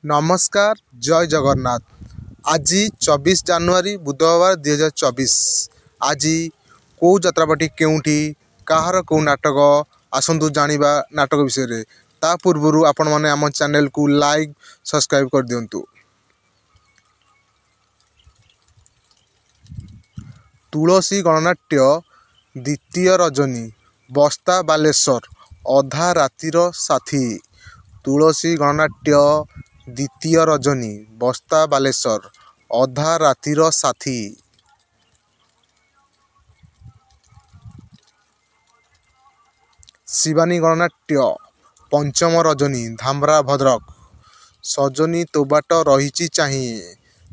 नमस्कार जय जगन्नाथ। आज 24 जानुआरी बुधवार 2024। आज कौ जात्रापाटी केउठी कहार कौ नाटक आसतु जानिबा नाटक विषय ता पूर्व आपण मैंने आम चैनल को लाइक सब्सक्राइब कर दिंतु। तुलसी गणनाट्य द्वितीय रजनी बस्ता बालेश्वर अधा रातिर साथी। तुलसी गणनाट्य द्वितीय रजनी बस्ता बालेश्वर अधा रातिर साथी। शिवानी गणनाट्य पंचम रजनी धामरा भद्रक सजनी तो बाट रही चाही।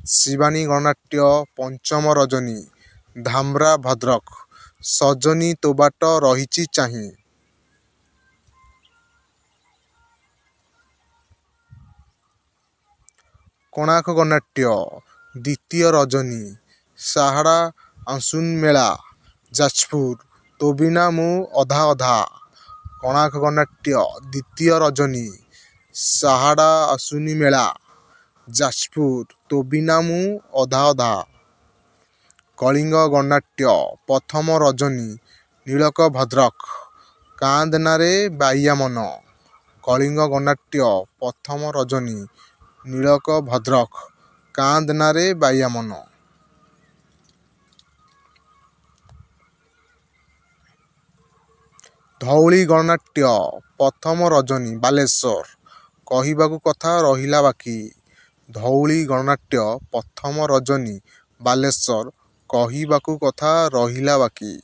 शिवानी गणनाट्य पंचम रजनी धामरा भद्रक सजनी तो बाट रही चाही। कोणार्क गणनाट्य द्वितीय रजनी साहाड़ा आंसुन मेला जाजपुर तो बिना मु अधा अधा। कोणार्क गणनाट्य द्वितीय रजनी साहाड़ा आंसुनी मेला जाजपुर तो बिना मु अधा अधा। कलिंग गणनाट्य प्रथम रजनी नीलक भद्रक कांदनारे बाइया मन। कलिंग गणनाट्य प्रथम रजनी नीलक भद्रक कांदनारे बाइया मन। धौली गणनाट्य प्रथम रजनी बालेश्वर कहिबाकु कथा रहिला बाकी। धौली गणनाट्य प्रथम रजनी बालेश्वर कहिबाकु कथा रहिला बाकी।